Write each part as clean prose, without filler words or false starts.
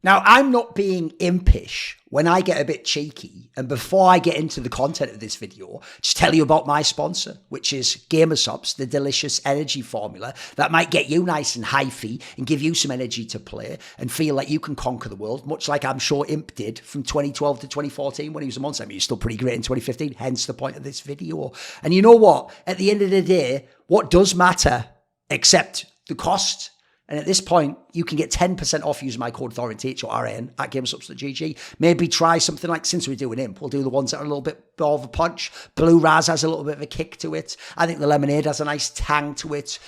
Now, I'm not being impish when I get a bit cheeky, and before I get into the content of this video, just tell you about my sponsor, which is Gamersops, the delicious energy formula that might get you nice and hyphy and give you some energy to play and feel like you can conquer the world, much like I'm sure Imp did from 2012 to 2014 when he was a monster. I mean, he was still pretty great in 2015, hence the point of this video. And you know what? At the end of the day, what does matter except the cost? And at this point, you can get 10% off using my code Thorin, Thorin, at Gamersops.gg. Maybe try something like, since we're doing Imp, we'll do the ones that are a little bit more of a punch. Blue Raz has a little bit of a kick to it. I think the Lemonade has a nice tang to it.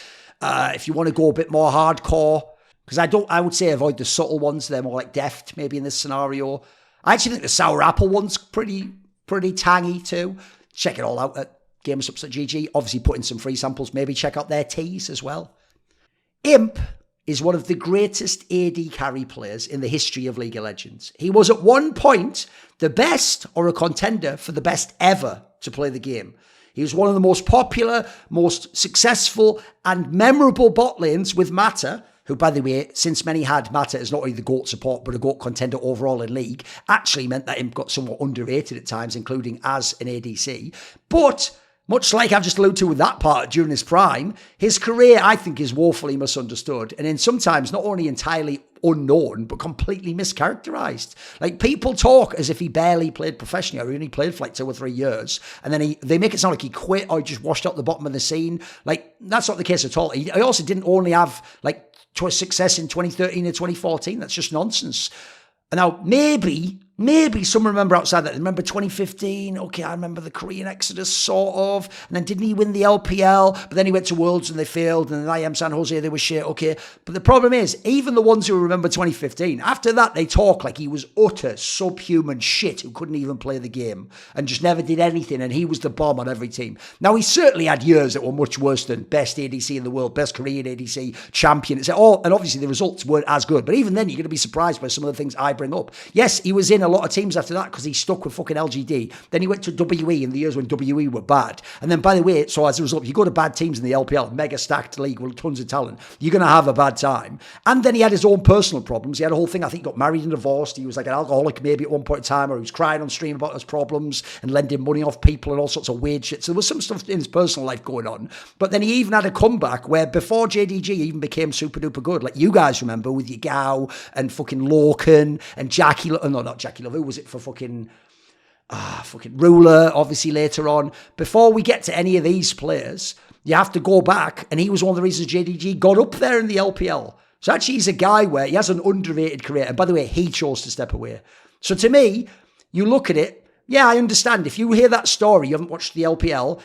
If you want to go a bit more hardcore, because I would say avoid the subtle ones. They're more like deft, maybe in this scenario. I actually think the Sour Apple one's pretty tangy too. Check it all out at Gamersops.gg. Obviously put in some free samples. Maybe check out their teas as well. Imp is one of the greatest AD carry players in the history of League of Legends. He was at one point the best or a contender for the best ever to play the game. He was one of the most popular, most successful and memorable bot lanes with Mata, who, by the way, since many had Mata as not only the GOAT support, but a GOAT contender overall in League, actually meant that Imp got somewhat underrated at times, including as an ADC. But much like I've just alluded to with that part during his prime, his career, I think, is woefully misunderstood and in sometimes not only entirely unknown, but completely mischaracterised. Like, people talk as if he barely played professionally or he only played for like 2 or 3 years, and then they make it sound like he quit or he just washed out the bottom of the scene. Like, that's not the case at all. He also didn't only have like success in 2013 and 2014. That's just nonsense. And now, maybe some remember outside that. Remember 2015? Okay, I remember the Korean Exodus, sort of. And then didn't he win the LPL? But then he went to Worlds and they failed. And then IM San Jose, they were shit. Okay. But the problem is, even the ones who remember 2015, after that, they talk like he was utter subhuman shit who couldn't even play the game and just never did anything. And he was the bomb on every team. Now, he certainly had years that were much worse than best ADC in the world, best Korean ADC, champion. And obviously the results weren't as good. But even then, you're going to be surprised by some of the things I bring up. Yes, he was in a lot of teams after that because he stuck with fucking LGD. Then he went to WE in the years when WE were bad. And then, by the way, so as a result, if you go to bad teams in the LPL, mega stacked league with tons of talent, you're going to have a bad time. And then he had his own personal problems. He had a whole thing, I think he got married and divorced. He was like an alcoholic maybe at one point in time, or he was crying on stream about his problems and lending money off people and all sorts of weird shit. So there was some stuff in his personal life going on. But then he even had a comeback where before JDG even became super duper good, like you guys remember with your Gao and fucking Lorcan and Jackie, no, not Jackie Love, who was it for fucking Ruler, obviously later on. Before we get to any of these players, you have to go back, and he was one of the reasons JDG got up there in the LPL. So actually he's a guy where he has an underrated career, and by the way, he chose to step away. So to me, you look at it, yeah, I understand. If you hear that story, you haven't watched the LPL,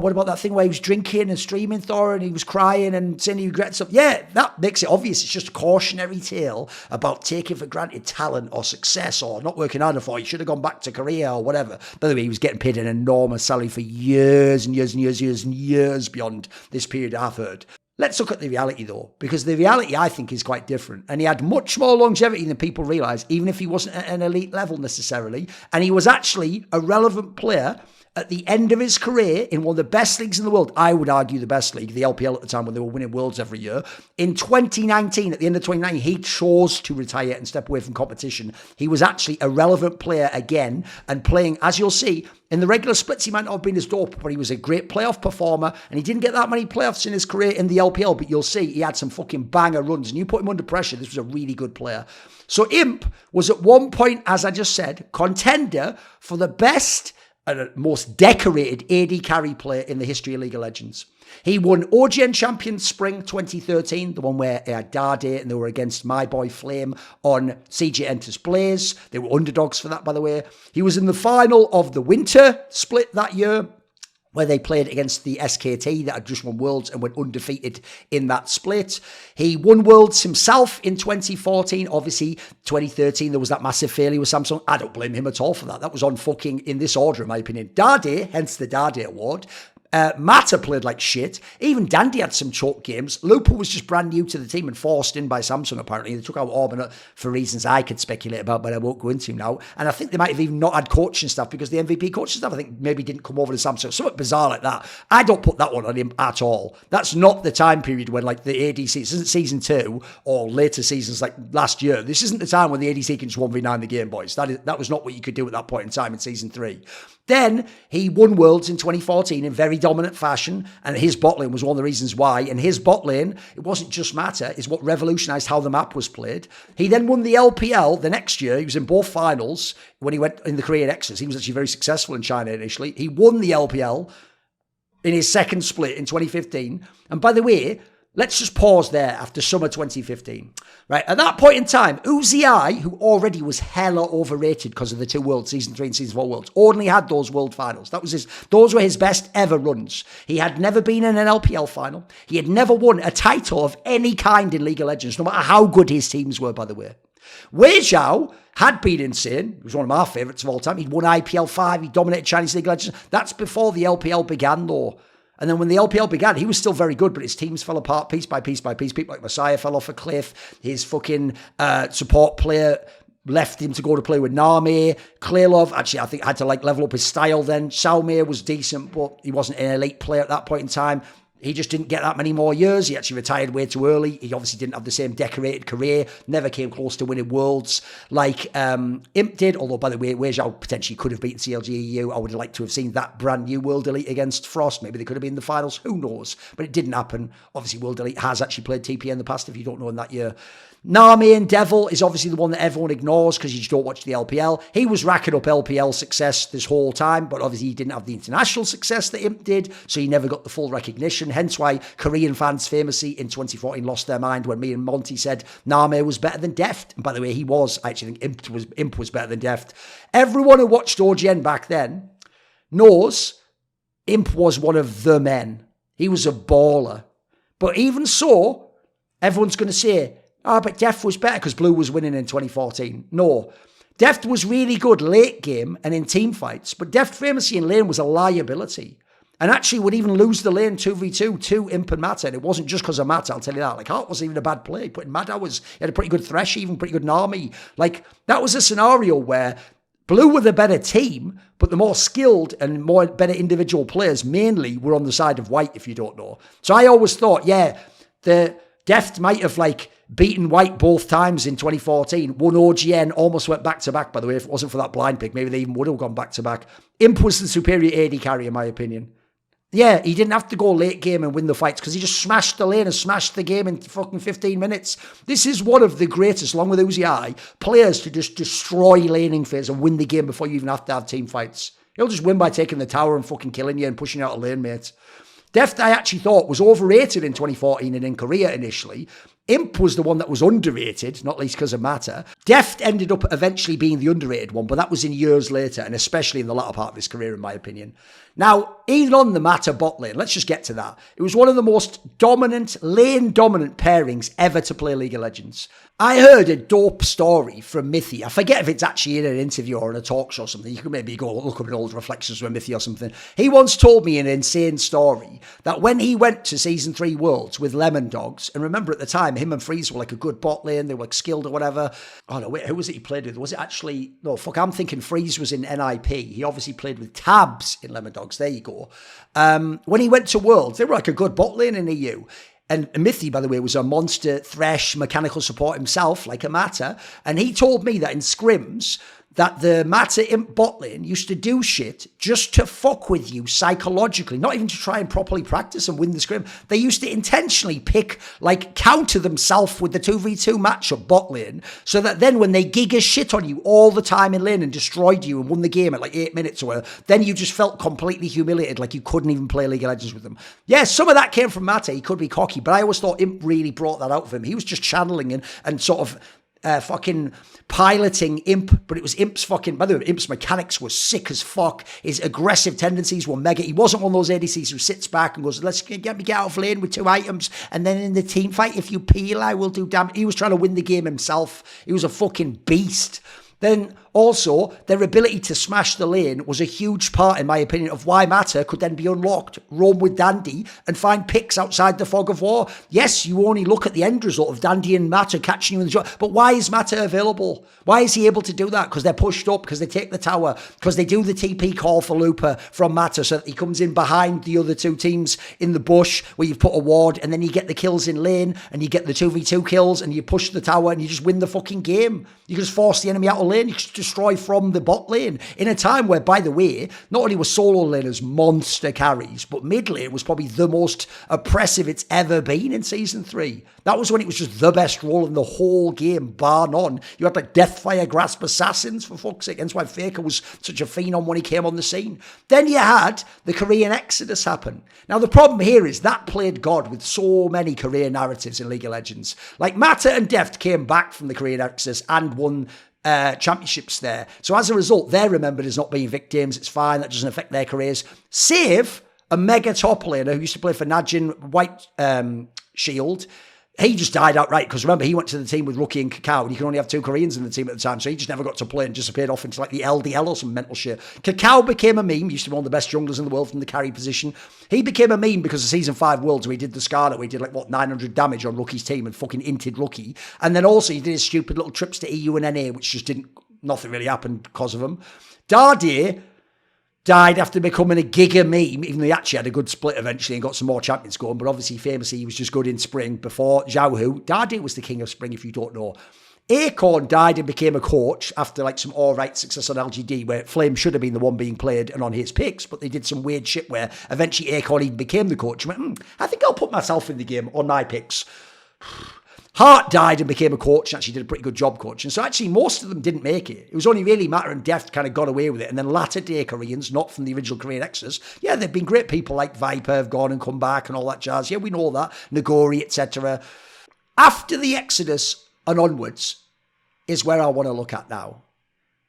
what about that thing where he was drinking and streaming Thorin, and he was crying and saying he regrets stuff? Yeah, that makes it obvious. It's just a cautionary tale about taking for granted talent or success or not working hard enough, or he should have gone back to Korea or whatever. By the way, he was getting paid an enormous salary for years and years and years and years and years beyond this period I've heard. Let's look at the reality, though, because the reality, I think, is quite different. And he had much more longevity than people realise, even if he wasn't at an elite level necessarily. And he was actually a relevant player at the end of his career in one of the best leagues in the world. I would argue the best league, the LPL at the time when they were winning Worlds every year. In 2019, at the end of 2019, he chose to retire and step away from competition. He was actually a relevant player again and playing, as you'll see, in the regular splits, he might not have been as dope, but he was a great playoff performer, and he didn't get that many playoffs in his career in the LPL, but you'll see he had some fucking banger runs, and you put him under pressure, this was a really good player. So Imp was at one point, as I just said, contender for the best and most decorated AD carry player in the history of League of Legends. He won OGN Champion Spring 2013, the one where he had Dade and they were against my boy Flame on CJ Enters Blaze. They were underdogs for that, by the way. He was in the final of the Winter split that year, where they played against the SKT that had just won Worlds and went undefeated in that split. He won Worlds himself in 2014. Obviously, 2013, there was that massive failure with Samsung. I don't blame him at all for that. That was on fucking, in this order, in my opinion, Dade, hence the Dade Award. Mata played like shit. Even Dandy had some choke games. Lupa was just brand new to the team and forced in by Samsung, apparently. They took out Orban for reasons I could speculate about, but I won't go into now. And I think they might have even not had coaching staff because the MVP coaching staff, I think, maybe didn't come over to Samsung. Something bizarre like that. I don't put that one on him at all. That's not the time period when, like, the ADC, this isn't season 2 or later seasons like last year. This isn't the time when the ADC can just 1v9 the game, boys. That was not what you could do at that point in time in season 3. Then he won Worlds in 2014 in very dominant fashion, and his bot lane was one of the reasons why. And his bot lane, it wasn't just Mata, is what revolutionized how the map was played. He then won the LPL the next year. He was in both finals when he went in the Korean X's. He was actually very successful in China initially. He won the LPL in his second split in 2015. And by the way, let's just pause there after summer 2015. Right, at that point in time, Uzi, who already was hella overrated because of the 2 Worlds, Season 3 and Season 4 Worlds, only had those World Finals. Those were his best ever runs. He had never been in an LPL final. He had never won a title of any kind in League of Legends, no matter how good his teams were, by the way. Wei Zhao had been insane. He was one of my favourites of all time. He'd won IPL 5. He dominated Chinese League of Legends. That's before the LPL began, though. And then when the LPL began, he was still very good, but his teams fell apart piece by piece by piece. People like Messiah fell off a cliff. His fucking support player left him to go to play with Nami. Klailov, actually, I think had to like level up his style then. Xiaomei was decent, but he wasn't an elite player at that point in time. He just didn't get that many more years. He actually retired way too early. He obviously didn't have the same decorated career. Never came close to winning Worlds like Imp did. Although, by the way, Wei Zhao potentially could have beaten CLG EU. I would have liked to have seen that brand new World Elite against Frost. Maybe they could have been in the finals. Who knows? But it didn't happen. Obviously, World Elite has actually played TP in the past, if you don't know, in that year. Nami and Devil is obviously the one that everyone ignores because you just don't watch the LPL. He was racking up LPL success this whole time, but obviously he didn't have the international success that Imp did, so he never got the full recognition. Hence why Korean fans famously in 2014 lost their mind when me and Monty said Nami was better than Deft. And by the way, he was. I actually think Imp was better than Deft. Everyone who watched OGN back then knows Imp was one of the men. He was a baller. But even so, everyone's going to say, but Deft was better because Blue was winning in 2014. No. Deft was really good late game and in team fights, but Deft famously in lane was a liability. And actually would even lose the lane 2v2 to Imp and Mata. And it wasn't just because of Mata, I'll tell you that. Like, Hart wasn't even a bad play. But Mata he had a pretty good Thresh, even pretty good Nami. Like, that was a scenario where Blue were the better team, but the more skilled and more better individual players mainly were on the side of White, if you don't know. So I always thought, the Deft might have, like, beaten White both times in 2014, won OGN, almost went back-to-back, by the way. If it wasn't for that blind pick, maybe they even would have gone back-to-back. Imp was the superior AD carry, in my opinion. Yeah, he didn't have to go late game and win the fights because he just smashed the lane and smashed the game in fucking 15 minutes. This is one of the greatest, along with Uzi, players to just destroy laning phase and win the game before you even have to have team fights. He'll just win by taking the tower and fucking killing you and pushing out a lane mate. Deft, I actually thought, was overrated in 2014 and in Korea initially. Imp was the one that was underrated, not least because of Mata. Deft ended up eventually being the underrated one, but that was in years later, and especially in the latter part of his career, in my opinion. Now, even on the Mata bot lane, let's just get to that. It was one of the most dominant, lane-dominant pairings ever to play League of Legends. I heard a dope story from Mithy. I forget if it's actually in an interview or in a talk show or something. You can maybe go look up in old reflections with Mithy or something. He once told me an insane story that when he went to Season 3 Worlds with Lemon Dogs, and remember at the time, him and Freeze were like a good bot lane, they were like skilled or whatever. Oh no, wait, who was it he played with? Was it actually, no, fuck, I'm thinking Freeze was in NIP. He obviously played with Tabs in Lemon Dogs. There you go. When he went to Worlds, they were like a good bot lane in EU. And Mithy, by the way, was a monster Thresh mechanical support himself, like a Mata. And he told me that in scrims, that the Mata Imp bot lane used to do shit just to fuck with you psychologically, not even to try and properly practice and win the scrim. They used to intentionally counter themselves with the 2v2 matchup bot lane, so that then when they giga shit on you all the time in lane and destroyed you and won the game at like 8 minutes or whatever, then you just felt completely humiliated, like you couldn't even play League of Legends with them. Yeah, some of that came from Mata. He could be cocky, but I always thought Imp really brought that out of him. He was just channeling and sort of fucking piloting Imp, but it was Imp's fucking, by the way, Imp's mechanics were sick as fuck. His aggressive tendencies were mega. He wasn't one of those ADCs who sits back and goes, let's get me out of lane with 2 items, and then in the team fight, if you peel, I will do damage. He was trying to win the game himself. He was a fucking beast. Then Also, their ability to smash the lane was a huge part, in my opinion, of why Mata could then be unlocked, roam with Dandy, and find picks outside the fog of war. Yes, you only look at the end result of Dandy and Mata catching you in the draw, but why is Mata available? Why is he able to do that? Because they're pushed up, because they take the tower, because they do the TP call for Looper from Mata so that he comes in behind the other two teams in the bush where you've put a ward, and then you get the kills in lane, and you get the 2v2 kills, and you push the tower, and you just win the fucking game. You can just force the enemy out of lane. You can destroy from the bot lane in a time where, by the way, not only were solo laners monster carries, but mid lane was probably the most oppressive it's ever been in Season 3. That was when it was just the best role in the whole game, bar none. You had like Deathfire Grasp Assassins, for fuck's sake. That's why Faker was such a phenom when he came on the scene. Then you had the Korean Exodus happen. Now, the problem here is that played God with so many Korean narratives in League of Legends. Like, Mata and Deft came back from the Korean Exodus and won championships there. So as a result, they're remembered as not being victims. It's fine. That doesn't affect their careers. Save a mega top laner who used to play for Najin White Shield. He just died outright because remember, he went to the team with Rookie and Kakao, and you can only have 2 Koreans in the team at the time, so he just never got to play and disappeared off into like the LDL or some mental shit. Kakao became a meme. He used to be one of the best junglers in the world from the carry position. He became a meme because of Season 5 Worlds where he did the Scarlet, where he did like, 900 damage on Rookie's team and fucking inted Rookie. And then also he did his stupid little trips to EU and NA, which just nothing really happened because of him. Dardier died after becoming a giga meme, even though he actually had a good split eventually and got some more champions going. But obviously, famously, he was just good in spring before Xiaohu. Dardier was the king of spring, if you don't know. Acorn died and became a coach after like some alright success on LGD, where Flame should have been the one being played and on his picks, but they did some weird shit where eventually Acorn even became the coach. And went, I think I'll put myself in the game on my picks. Hart died and became a coach and actually did a pretty good job coaching. So actually, most of them didn't make it. It was only really Mata and Deft kind of got away with it. And then latter day Koreans, not from the original Korean Exodus, yeah, they've been great people like Viper have gone and come back and all that jazz. Yeah, we know that. Nagori, etc. After the Exodus and onwards is where I want to look at now.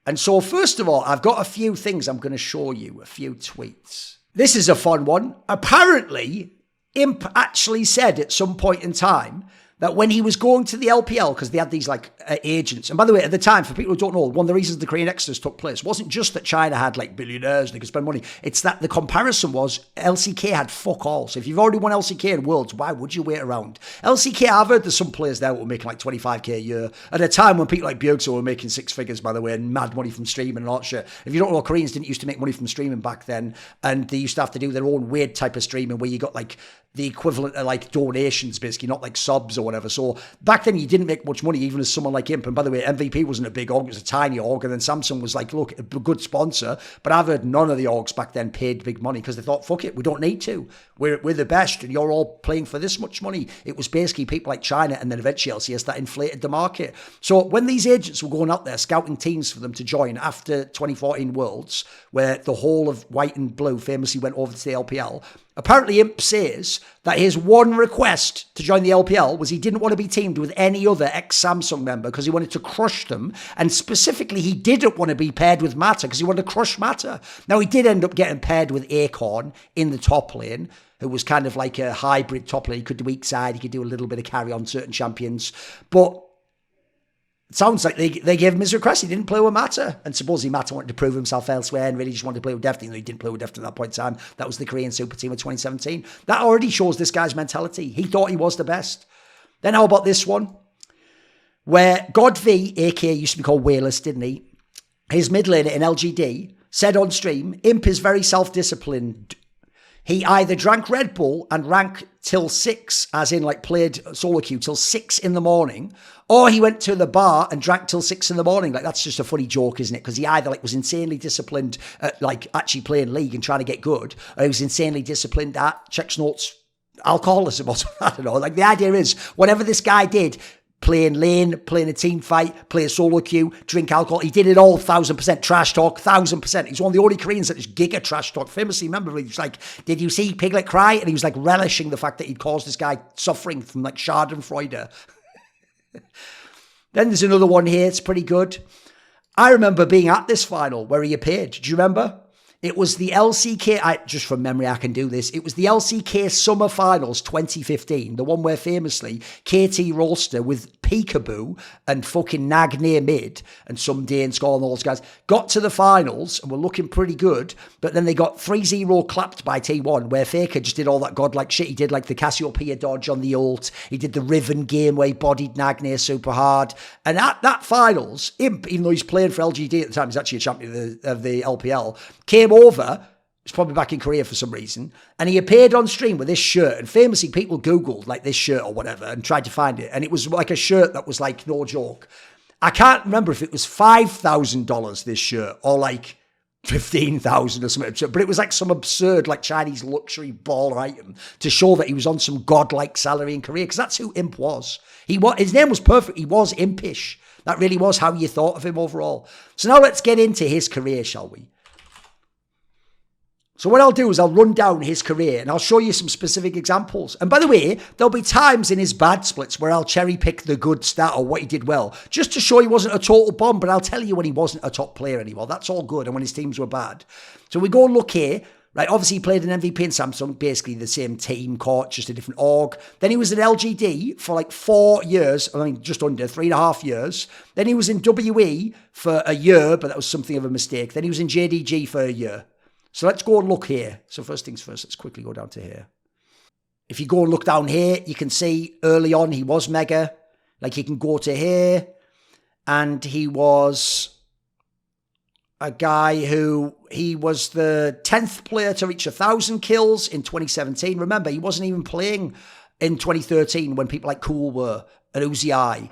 And so first of all, I've got a few things I'm going to show you, a few tweets. This is a fun one. Apparently, Imp actually said at some point in time that when he was going to the LPL, because they had these like agents, and by the way, at the time, for people who don't know, one of the reasons the Korean Exodus took place wasn't just that China had like billionaires and they could spend money. It's that the comparison was LCK had fuck all. So if you've already won LCK in Worlds, why would you wait around? LCK, I've heard there's some players there who were making like 25k a year at a time when people like Bjergso were making 6 figures, by the way, and mad money from streaming and all that shit. If you don't know, Koreans didn't used to make money from streaming back then, and they used to have to do their own weird type of streaming where you got like the equivalent of like donations, basically, not like subs or whatever. So back then you didn't make much money, even as someone like Imp. And by the way, MVP wasn't a big org, it was a tiny org. And then Samsung was like, look, a good sponsor. But I've heard none of the orgs back then paid big money because they thought, fuck it, we don't need to. We're the best and you're all playing for this much money. It was basically people like China and then eventually LCS that inflated the market. So when these agents were going out there scouting teams for them to join after 2014 Worlds, where the whole of White and Blue famously went over to the LPL, apparently Imp says that his one request to join the LPL was he didn't want to be teamed with any other ex-Samsung member because he wanted to crush them. And specifically, he didn't want to be paired with Mata because he wanted to crush Mata. Now, he did end up getting paired with Acorn in the top lane, who was kind of like a hybrid top lane. He could do weak side, he could do a little bit of carry on certain champions. But it sounds like they gave him his request. He didn't play with Mata. And supposedly Mata wanted to prove himself elsewhere and really just wanted to play with Deft. He didn't play with Deft at that point in time. That was the Korean super team of 2017. That already shows this guy's mentality. He thought he was the best. Then how about this one? Where God V, aka used to be called Wayless, didn't he? His mid laner in LGD said on stream, Imp is very self-disciplined. He either drank Red Bull and rank till 6, as in like played solo queue till 6 in the morning, or he went to the bar and drank till 6 in the morning. Like, that's just a funny joke, isn't it? Because he either like was insanely disciplined at like actually playing League and trying to get good, or he was insanely disciplined at checks notes alcoholism or something. I don't know. Like, the idea is whatever this guy did, playing lane, playing a team fight, play a solo queue, drink alcohol. He did it all 1,000%. Trash talk, 1,000%. He's one of the only Koreans that just giga trash talk. Famously, remember, he was like, did you see Piglet cry? And he was like relishing the fact that he'd caused this guy suffering from like Schadenfreude. Then there's another one here. It's pretty good. I remember being at this final where he appeared. Do you remember? It was the LCK, just from memory I can do this, it was the LCK Summer Finals 2015, the one where famously KT Rolster with Peekaboo and fucking Nag near mid and some Dane Score and all those guys got to the finals and were looking pretty good, but then they got 3-0 clapped by T1 where Faker just did all that godlike shit. He did like the Cassiopeia dodge on the ult, he did the Riven game where he bodied Nag near super hard, and at that finals, Imp, even though he's playing for LGD at the time, he's actually a champion of the LPL, came over, he's probably back in Korea for some reason, and he appeared on stream with this shirt, and famously people Googled like this shirt or whatever and tried to find it, and it was like a shirt that was like, no joke, I can't remember if it was $5,000 this shirt or like 15,000 or something, but it was like some absurd like Chinese luxury baller item to show that he was on some godlike salary in Korea, because that's who Imp was. His name was perfect, he was impish. That really was how you thought of him overall. So now let's get into his career, shall we? So what I'll do is I'll run down his career and I'll show you some specific examples. And by the way, there'll be times in his bad splits where I'll cherry pick the good stat or what he did well, just to show he wasn't a total bomb, but I'll tell you when he wasn't a top player anymore. That's all good, and when his teams were bad. So we go and look here. Right, obviously he played an MVP in Samsung, basically the same team, court, just a different org. Then he was at LGD for like 4 years, I mean just under 3.5 years. Then he was in WE for a year, but that was something of a mistake. Then he was in JDG for a year. So let's go and look here. So first things first, let's quickly go down to here. If you go and look down here, you can see early on he was mega. Like you can go to here, and he was a guy who, he was the 10th player to reach 1,000 kills in 2017. Remember, he wasn't even playing in 2013 when people like Cool were, and Uzi I.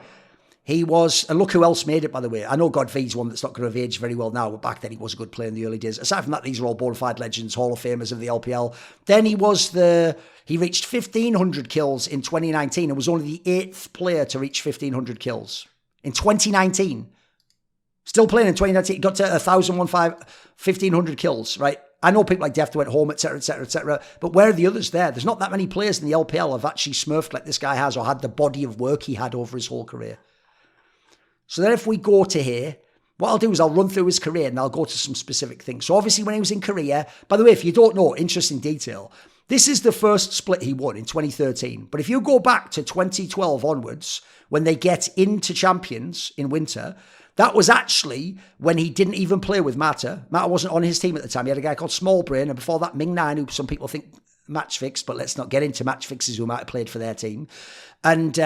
He was, and look who else made it, by the way. I know God V's one that's not going to have aged very well now, but back then he was a good player in the early days. Aside from that, these are all bona fide legends, Hall of Famers of the LPL. Then he reached 1,500 kills in 2019 and was only the 8th player to reach 1,500 kills in 2019. Still playing in 2019, got to 1,500 kills, right? I know people like Deft went home, etc., etc., etc., but where are the others there? There's not that many players in the LPL have actually smurfed like this guy has, or had the body of work he had over his whole career. So then if we go to here, what I'll do is I'll run through his career and I'll go to some specific things. So obviously when he was in Korea, by the way, if you don't know, interesting detail, this is the first split he won in 2013. But if you go back to 2012 onwards, when they get into Champions in winter, that was actually when he didn't even play with Mata. Mata wasn't on his team at the time. He had a guy called Smallbrain, and before that, Ming9, who some people think match fixed, but let's not get into match fixes who might have played for their team. And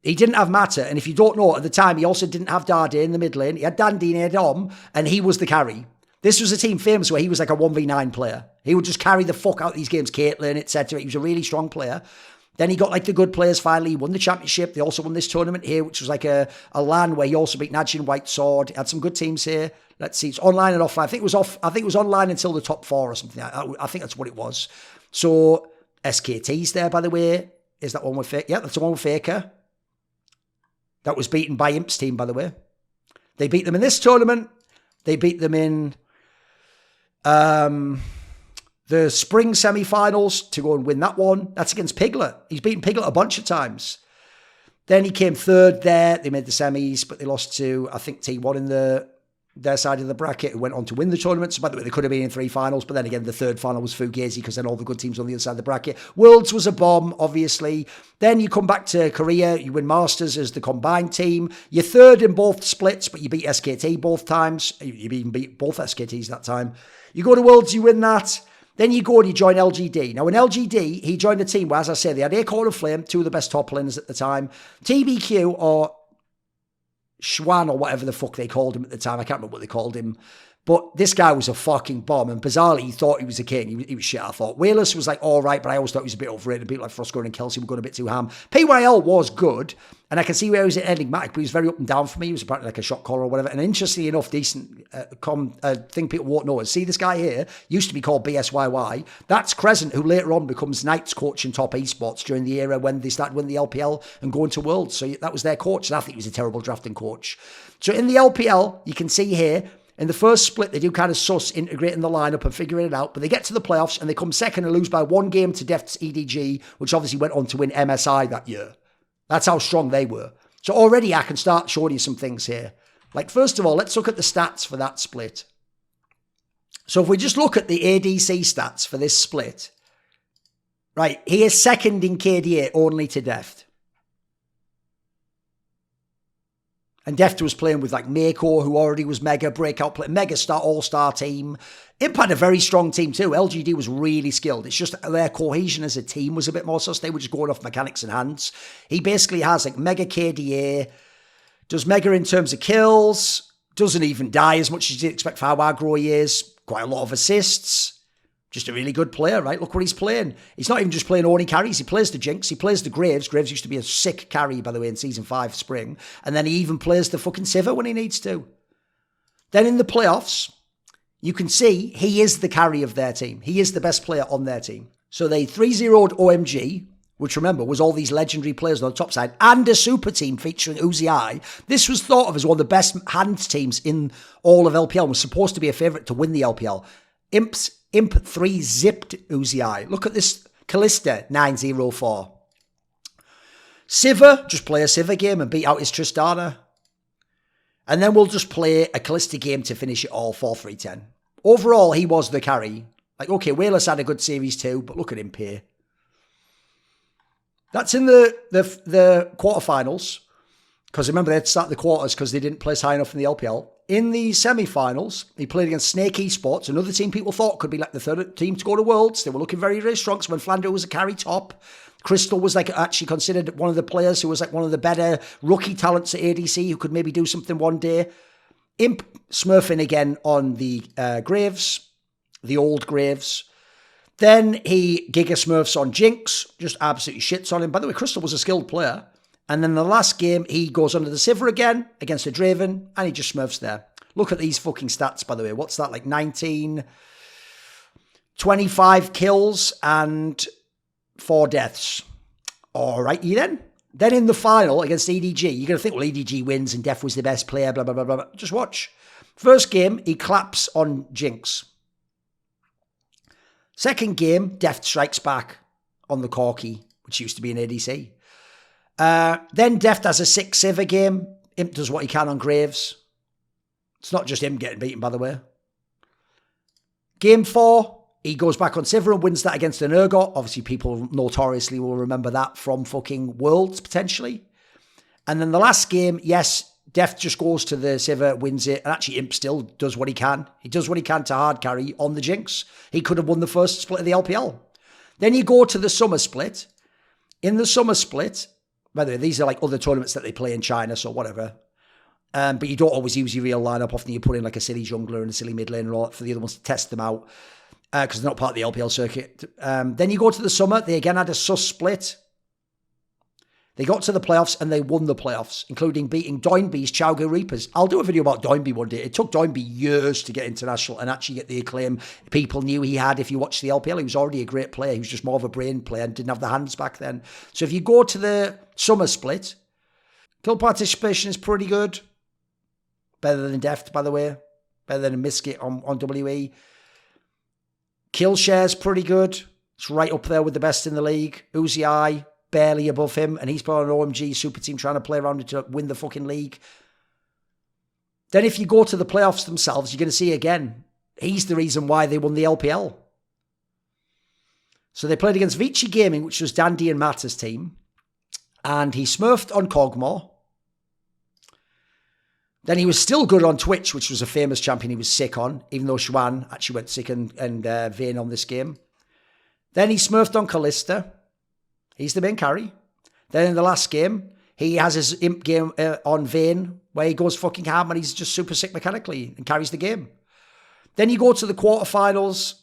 he didn't have Mata, and if you don't know, at the time, he also didn't have Dade in the mid lane. He had Dandine, he had Dom, and he was the carry. This was a team famous where he was like a 1v9 player. He would just carry the fuck out these games, Caitlyn, etc. He was a really strong player. Then he got like the good players finally. He won the championship. They also won this tournament here, which was like a LAN where he also beat Najin White Sword. He had some good teams here. Let's see. It's online and offline. I think it was online until the top 4 or something. I think that's what it was. So SKT's there, by the way. Is that one with Faker? Yeah, that's the one with Faker. That was beaten by Imp's team, by the way. They beat them in this tournament. They beat them in the spring semi-finals to go and win that one. That's against Piglet. He's beaten Piglet a bunch of times. Then he came 3rd there. They made the semis, but they lost to, I think, T1 in their side of the bracket, who went on to win the tournament. So by the way, they could have been in 3 finals, but then again, the 3rd final was Fugazi because then all the good teams on the other side of the bracket. Worlds was a bomb, obviously. Then you come back to Korea, you win Masters as the combined team. You're 3rd in both splits, but you beat SKT both times. You even beat both SKTs that time. You go to Worlds, you win that. Then you go and you join LGD. Now in LGD, he joined a team where, as I say, they had Acorn and Flame, 2 of the best top laners at the time. TBQ or Schwan or whatever the fuck they called him at the time. I can't remember what they called him. But this guy was a fucking bomb. And bizarrely, he thought he was a king. He was shit, I thought. Wayless was like, all right, but I always thought he was a bit overrated. People like Frostgorn and Kelsey were going a bit too ham. PYL was good. And I can see where he was enigmatic, but he was very up and down for me. He was apparently like a shot caller or whatever. And interestingly enough, decent thing people won't know is, see this guy here, used to be called BSYY. That's Crescent, who later on becomes Knight's coach in top esports during the era when they started winning the LPL and going to Worlds. So that was their coach. And I think he was a terrible drafting coach. So in the LPL, you can see here, in the first split, they do kind of suss integrating the lineup and figuring it out, but they get to the playoffs and they come second and lose by 1 game to Deft's EDG, which obviously went on to win MSI that year. That's how strong they were. So already I can start showing you some things here. Like, first of all, let's look at the stats for that split. So if we just look at the ADC stats for this split, right, he is second in KDA only to Deft. And Deft was playing with like Mako, who already was mega breakout player, mega star, all-star team. Imp had a very strong team too. LGD was really skilled. It's just their cohesion as a team was a bit more sus. They were just going off mechanics and hands. He basically has like mega KDA, does mega in terms of kills, doesn't even die as much as you'd expect for how aggro he is. Quite a lot of assists. Just a really good player, right? Look what he's playing. He's not even just playing only carries. He plays the Jinx. He plays the Graves. Graves used to be a sick carry, by the way, in Season 5 Spring. And then he even plays the fucking Sivir when he needs to. Then in the playoffs, you can see he is the carry of their team. He is the best player on their team. So they 3-0'd OMG, which remember was all these legendary players on the top side, and a super team featuring Uzi. This was thought of as one of the best hand teams in all of LPL and was supposed to be a favourite to win the LPL. Imp 3 zipped Uzi. Look at this. Kalista 9-0-4. Sivir, just play a Sivir game and beat out his Tristana. And then we'll just play a Kalista game to finish it all 4-3-10. Overall, he was the carry. Like, okay, Wayless had a good series too, but look at him here. That's in the quarterfinals. Because remember, they had to start the quarters because they didn't place high enough in the LPL. In the semi-finals, he played against Snake Esports, another team people thought could be like the third team to go to Worlds. They were looking very, very strong. So when Flander was a carry top, Crystal was like actually considered one of the players who was like one of the better rookie talents at ADC who could maybe do something one day. Imp smurfing again on the Graves, the old Graves. Then he Giga Smurfs on Jinx, just absolutely shits on him. By the way, Crystal was a skilled player. And then the last game, he goes under the Sivir again against a Draven, and he just smurfs there. Look at these fucking stats, by the way. What's that, like 19, 25 kills and 4 deaths. All righty then. Then in the final against EDG, you're going to think, well, EDG wins and Def was the best player, blah, blah, blah, blah. Just watch. First game, he claps on Jinx. Second game, Def strikes back on the Corki, which used to be an ADC. Then Deft has a 6 Sivir game. Imp does what he can on Graves. It's not just him getting beaten, by the way. Game 4, he goes back on Sivir and wins that against an Urgot. Obviously, people notoriously will remember that from fucking Worlds, potentially. And then the last game, yes, Deft just goes to the Sivir, wins it. And actually, Imp still does what he can. He does what he can to hard carry on the Jinx. He could have won the first split of the LPL. Then you go to the summer split. In the summer split, by the way, these are like other tournaments that they play in China, so whatever. But you don't always use your real lineup. Often you put in like a silly jungler and a silly mid laner or for the other ones to test them out because they're not part of the LPL circuit. Then you go to the summer. They again had a sus split. They got to the playoffs and they won the playoffs, including beating Doinby's Chowgu Reapers. I'll do a video about Doinby one day. It took Doinby years to get international and actually get the acclaim people knew he had. If you watch the LPL, he was already a great player. He was just more of a brain player and didn't have the hands back then. So if you go to the summer split, kill participation is pretty good. Better than Deft, by the way. Better than a Miskit on WE. Kill share's pretty good. It's right up there with the best in the league. Uzi barely above him, and he's put on an OMG super team trying to play around it to win the fucking league. Then if you go to the playoffs themselves, you're going to see again, he's the reason why they won the LPL. So they played against Vici Gaming, which was Dandy and Matta's team, and he smurfed on Kog'Maw. Then he was still good on Twitch, which was a famous champion he was sick on, even though Xuan actually went sick and Vayne on this game. Then he smurfed on Kalista. He's the main carry. Then in the last game, he has his imp game on Vayne, where he goes fucking ham and he's just super sick mechanically and carries the game. Then you go to the quarterfinals,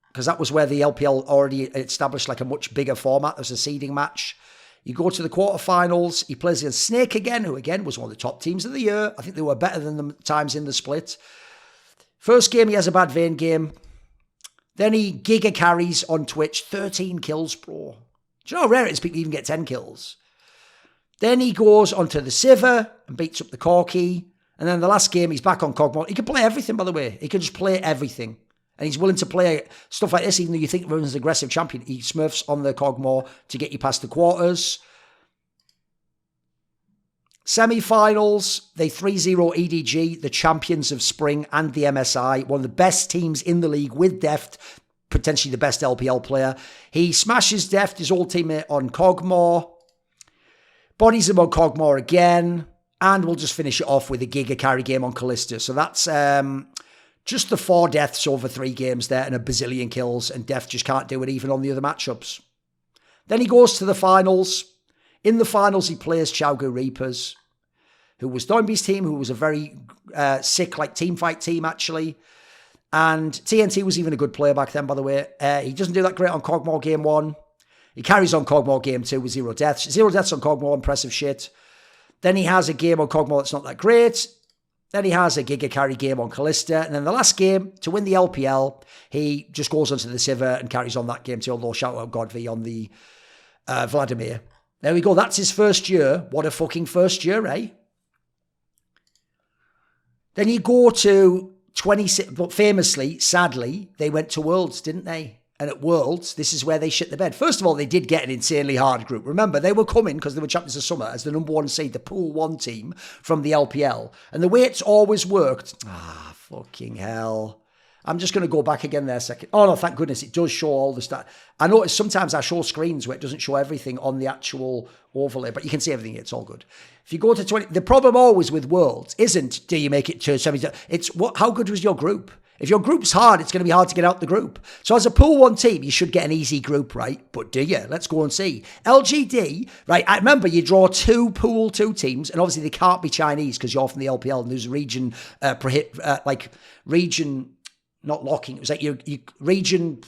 because that was where the LPL already established like a much bigger format. There's a seeding match. You go to the quarterfinals. He plays against Snake again, who again was one of the top teams of the year. I think they were better than the times in the split. First game, he has a bad Vayne game. Then he giga carries on Twitch, 13 kills, bro. Do you know how rare it is people even get 10 kills? Then he goes onto the Sivir and beats up the Corki. And then the last game, he's back on Kog'Maw. He can play everything, by the way. He can just play everything. And he's willing to play stuff like this, even though you think of him as an aggressive champion. He smurfs on the Kog'Maw to get you past the quarters. Semi-finals, they 3-0 EDG, the champions of Spring and the MSI, one of the best teams in the league with Deft, potentially the best LPL player. He smashes Deft, his old teammate, on Kog'Maw, bodies him on Kog'Maw again, and we'll just finish it off with a Giga carry game on Kalista. So that's just the 4 deaths over 3 games there and a bazillion kills, and Deft just can't do it even on the other matchups. Then he goes to the finals. In the finals, he plays Chowgu Reapers, who was Doinby's team, who was a very sick, like, team fight team, actually. And TNT was even a good player back then, by the way. He doesn't do that great on Kog'Maw game 1. He carries on Kog'Maw game 2 with 0 deaths. 0 deaths on Kog'Maw, impressive shit. Then he has a game on Kog'Maw that's not that great. Then he has a Giga carry game on Kalista. And then the last game, to win the LPL, he just goes onto the Sivir and carries on that game too, although shout out GodV on the Vladimir. There we go. That's his first year. What a fucking first year, eh? Then you go to 26, but famously, sadly, they went to Worlds, didn't they? And at Worlds, this is where they shit the bed. First of all, they did get an insanely hard group. Remember, they were coming, because they were champions of summer, as the number 1 seed, the Pool 1 team from the LPL. And the way it's always worked, fucking hell. I'm just going to go back again there a second. Oh, no, thank goodness. It does show all the stats. I notice sometimes I show screens where it doesn't show everything on the actual overlay, but you can see everything. It's all good. If you go to 20, the problem always with Worlds isn't, do you make it to 70? It's how good was your group? If your group's hard, it's going to be hard to get out the group. So as a Pool 1 team, you should get an easy group, right? But do you? Let's go and see. LGD, right? I remember you draw 2 Pool 2 teams, and obviously they can't be Chinese because you're from the LPL, and there's region, region, not locking. It was like your region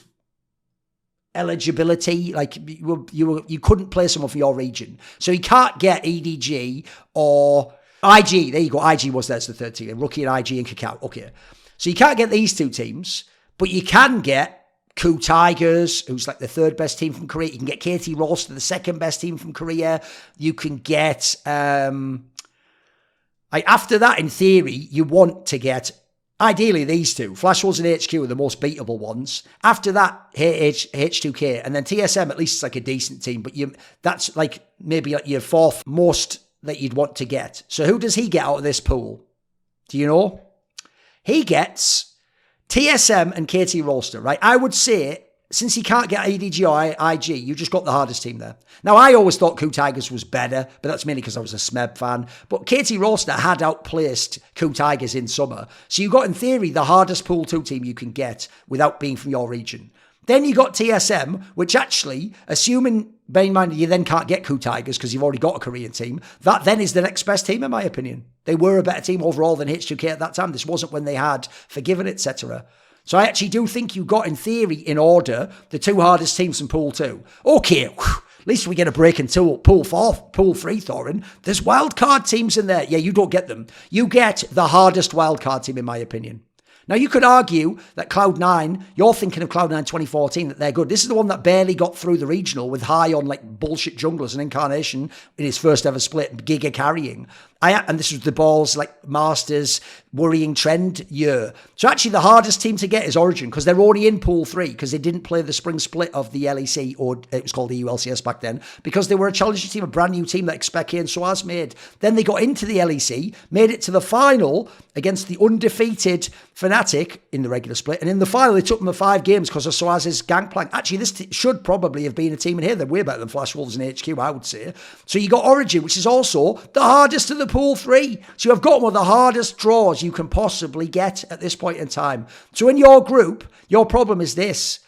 eligibility. Like you couldn't play someone for your region, so you can't get EDG or IG. There you go. IG was there. It's the third team. Rookie and IG and Kakao. Okay, so you can't get these 2 teams, but you can get Ku Tigers, who's like the 3rd best team from Korea. You can get KT Roster, the 2nd best team from Korea. You can get after that, in theory, you want to get. Ideally, these 2, Flash Wolves and HQ are the most beatable ones. After that, H2K, and then TSM, at least it's like a decent team, but that's like maybe like your 4th most that you'd want to get. So who does he get out of this pool? Do you know? He gets TSM and KT Roster, right? I would say, since he can't get ADG or IG, you just got the hardest team there. Now, I always thought Ku Tigers was better, but that's mainly because I was a SMEB fan. But KT Roster had outplaced Ku Tigers in summer. So you got, in theory, the hardest Pool 2 team you can get without being from your region. Then you got TSM, which actually, assuming, bear in mind, you then can't get Ku Tigers because you've already got a Korean team, that then is the next best team, in my opinion. They were a better team overall than H2K at that time. This wasn't when they had Forgiven, etc. So I actually do think you got, in theory, in order, the 2 hardest teams from Pool 2. Okay, at least we get a break in Pool 4, Pool 3, Thorin. There's wildcard teams in there. Yeah, you don't get them. You get the hardest wildcard team, in my opinion. Now, you could argue that Cloud9, you're thinking of Cloud9 2014, that they're good. This is the one that barely got through the regional with high on like bullshit junglers and Incarnation in his first ever split, Giga carrying. And this was the Balls, like, Masters, worrying trend year. So actually the hardest team to get is Origin, because they're already in Pool 3, because they didn't play the spring split of the LEC, or it was called the ULCS back then, because they were a challenger team, a brand new team that Expeke and Soaz made. Then they got into the LEC, made it to the final against the undefeated Fnatic in the regular split, and in the final they took them to 5 games because of Soaz's gangplank. Actually, this should probably have been a team in here. They're way better than Flash Wolves and HQ, I would say. So you got Origin, which is also the hardest of the Pool 3. So you've got one of the hardest draws you can possibly get at this point in time. So in your group, your problem is this.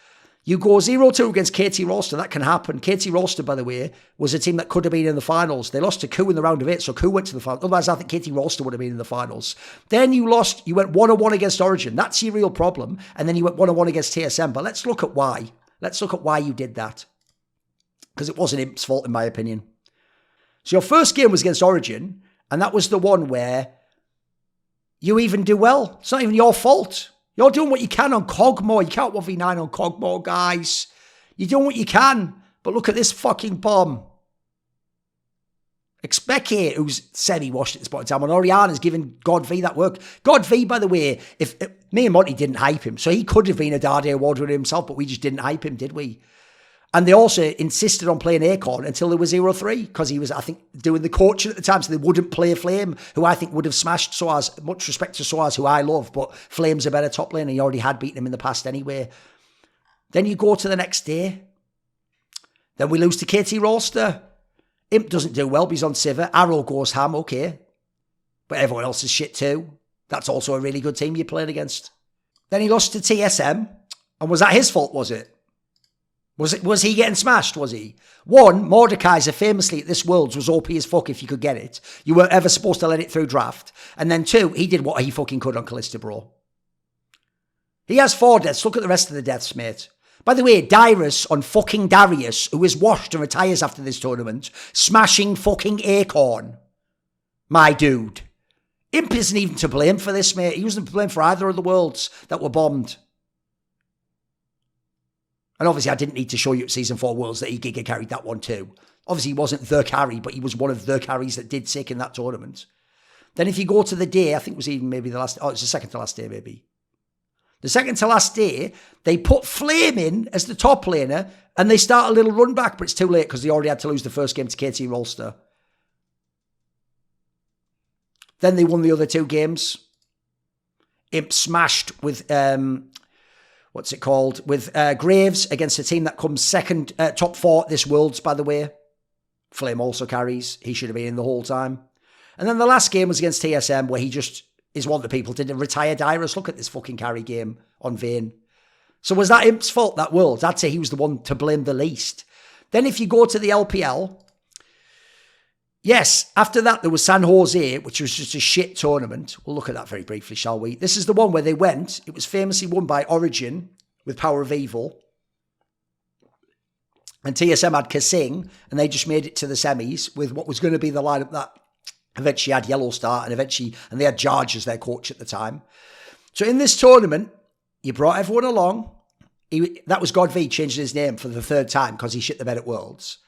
You go 0-2 against KT Roster. That can happen. KT Roster, by the way, was a team that could have been in the finals. They lost to Ku in the round of 8, so Ku went to the finals. Otherwise, I think KT Roster would have been in the finals. Then you went 1-1 against Origin. That's your real problem. And then you went 1-1 against TSM. But let's look at why. Let's look at why you did that. Because it wasn't Imp's fault, in my opinion. So your first game was against Origin, and that was the one where you even do well. It's not even your fault. You're doing what you can on Kog'Maw. You can't 1v9 on Kog'Maw, guys. You're doing what you can. But look at this fucking bomb. Expeke, who's semi-washed at this point in time, and Oriana's giving GodV that work. GodV, by the way, if me and Monty didn't hype him, so he could have been a Dade Award winner himself, but we just didn't hype him, did we? And they also insisted on playing Acorn until they were 0-3, because he was, I think, doing the coaching at the time, so they wouldn't play Flame, who I think would have smashed Soaz. Much respect to Soaz, who I love, but Flame's a better top lane, and he already had beaten him in the past anyway. Then you go to the next day. Then we lose to KT Rolster. Imp doesn't do well, but he's on Sivir. Arrow goes ham, okay. But everyone else is shit too. That's also a really good team you're playing against. Then he lost to TSM. And was that his fault, was it? Was he getting smashed, was he? One, Mordekaiser famously at this Worlds was OP as fuck if you could get it. You weren't ever supposed to let it through draft. And then two, he did what he fucking could on Kalista, bro. He has 4 deaths. Look at the rest of the deaths, mate. By the way, Dyrus on fucking Darius, who is washed and retires after this tournament, smashing fucking Acorn. My dude. Imp isn't even to blame for this, mate. He wasn't to blame for either of the Worlds that were bombed. And obviously, I didn't need to show you at Season 4 Worlds that he Giga carried that one too. Obviously, he wasn't the carry, but he was one of the carries that did sick in that tournament. Then if you go to the day, I think it was even maybe the last... Oh, it was the second to last day, maybe. The second to last day, they put Flame in as the top laner, and they start a little run back, but it's too late because they already had to lose the first game to KT Rolster. Then they won the other 2 games. Imp smashed with... what's it called? With Graves against a team that comes second, top 4 at this Worlds, by the way. Flame also carries. He should have been in the whole time. And then the last game was against TSM, where he just is one of the people to retire Dyrus. Look at this fucking carry game on Vayne. So was that Imp's fault, that Worlds? I'd say he was the one to blame the least. Then if you go to the LPL, yes, after that there was San Jose, which was just a shit tournament. We'll look at that very briefly, shall we? This is the one where they went. It was famously won by Origin with Power of Evil. And TSM had Kasing, and they just made it to the semis with what was going to be the lineup that eventually had Yellow Star, and they had Jarge as their coach at the time. So in this tournament, you brought everyone along. That was God V changing his name for the 3rd time because he shit the bed at Worlds.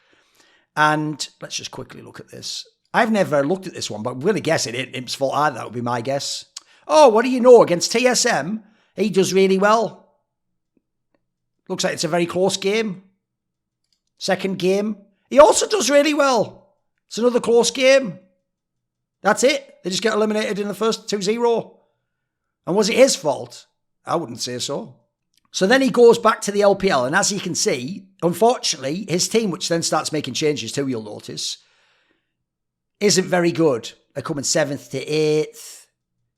And let's just quickly look at this. I've never looked at this one, but I'm going to guess it ain't Imp's fault either. That would be my guess. Oh, what do you know? Against TSM, he does really well. Looks like it's a very close game. Second game, he also does really well. It's another close game. That's it. They just get eliminated in the first 2-0. And was it his fault? I wouldn't say so. So then he goes back to the LPL, and as you can see, unfortunately, his team, which then starts making changes too, you'll notice, isn't very good. They're coming 7th to 8th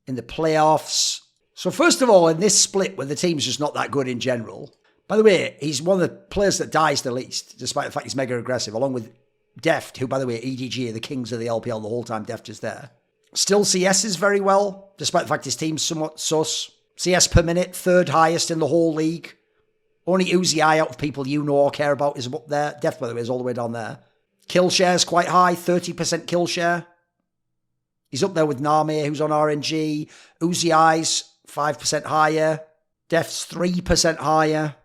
in the playoffs. So first of all, in this split where the team's just not that good in general, by the way, he's one of the players that dies the least, despite the fact he's mega aggressive, along with Deft, who, by the way, EDG are the kings of the LPL the whole time Deft is there. Still CS's very well, despite the fact his team's somewhat sus. CS per minute, 3rd highest in the whole league. Only Uzi out of people you know or care about is up there. Deft, by the way, is all the way down there. Kill share's quite high, 30% kill share. He's up there with Nami, who's on RNG. Uzi's 5% higher. Deft's 3% higher.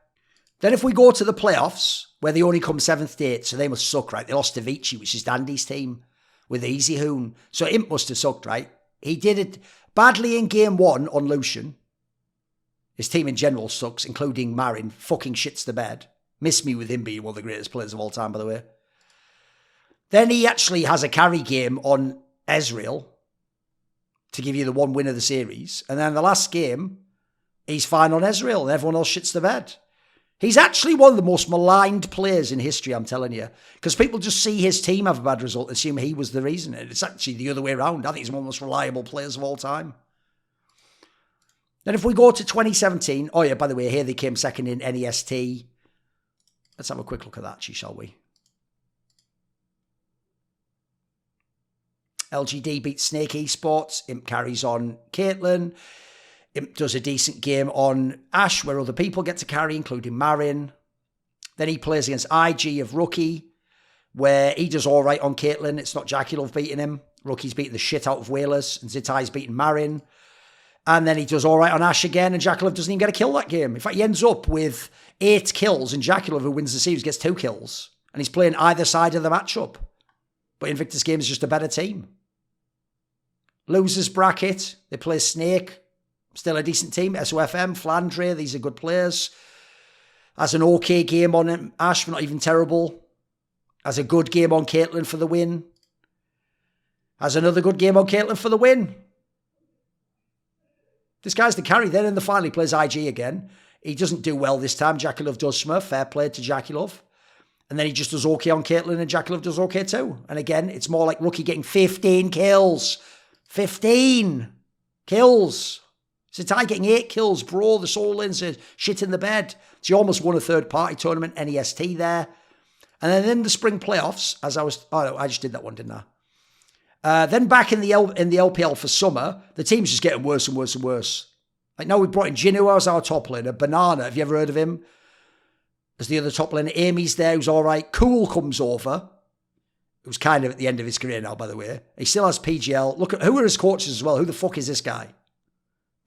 Then if we go to the playoffs, where they only come 7th to 8th, so they must suck, right? They lost to Vici, which is Dandy's team, with Easy Hoon. So Imp must have sucked, right? He did it badly in game 1 on Lucian. His team in general sucks, including Marin. Fucking shits the bed. Miss me with him being one of the greatest players of all time, by the way. Then he actually has a carry game on Ezreal to give you the 1 win of the series. And then the last game, he's fine on Ezreal and everyone else shits the bed. He's actually one of the most maligned players in history, I'm telling you. Because people just see his team have a bad result and assume he was the reason. And it's actually the other way around. I think he's one of the most reliable players of all time. Then if we go to 2017, oh yeah, by the way, here they came second in NEST. Let's have a quick look at that, actually, shall we? LGD beats Snake Esports. Imp carries on Caitlyn. Imp does a decent game on Ashe, where other people get to carry, including Marin. Then he plays against IG of Rookie, where he does all right on Caitlyn. It's not Jackie beating him. Rookie's beating the shit out of Whalers, and Zitai's beating Marin. And then he does all right on Ashe again, and Jackie doesn't even get a kill that game. In fact, he ends up with 8 kills, and Jackie, who wins the series, gets 2 kills. And he's playing either side of the matchup. But Invictus Games is just a better team. Losers bracket, they play Snake. Still a decent team. SOFM, Flandre, these are good players. Has an okay game on him. Ash, but not even terrible. Has a good game on Caitlyn for the win. Has another good game on Caitlyn for the win. This guy's the carry. Then in the final, he plays IG again. He doesn't do well this time. Jackie Love does Smurf. Fair play to Jackie Love. And then he just does okay on Caitlyn, and Jackie Love does okay too. And again, it's more like Rookie getting 15 kills. 15 kills. It's a tie getting 8 kills, bro. The Soul Lins are shit in the bed. So you almost won a third-party tournament, NEST there. And then in the spring playoffs, I just did that one, didn't I? Then back in the LPL for summer, the team's just getting worse and worse and worse. Like now we brought in Jinwoo as our top laner. Banana, have you ever heard of him? As the other top laner. Amy's there, who's all right. Cool comes over. It was kind of at the end of his career now, by the way. He still has PGL. Look at who are his coaches as well. Who the fuck is this guy?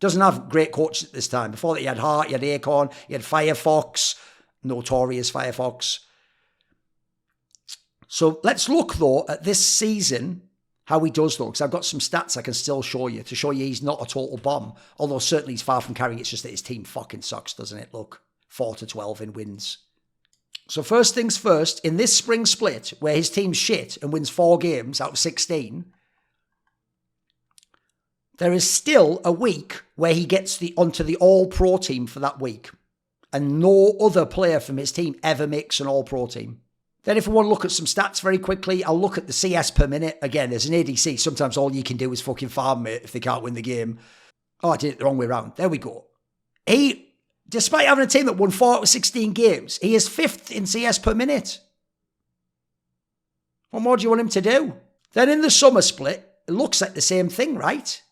Doesn't have great coaches at this time. Before that, he had Hart, he had Acorn, he had Firefox, notorious Firefox. So let's look, though, at this season, how he does, though, because I've got some stats I can still show you to show you he's not a total bomb. Although certainly he's far from carrying. It's just that his team fucking sucks, doesn't it? Look, 4-12 in wins. So first things first, in this spring split, where his team's shit and wins 4 games out of 16, there is still a week where he gets onto the All-Pro team for that week. And no other player from his team ever makes an All-Pro team. Then if we want to look at some stats very quickly, I'll look at the CS per minute. Again, as an ADC, sometimes all you can do is fucking farm it if they can't win the game. Oh, I did it the wrong way around. There we go. He, despite having a team that won 4 out of 16 games, he is 5th in CS per minute. What more do you want him to do? Then in the summer split, it looks like the same thing, right?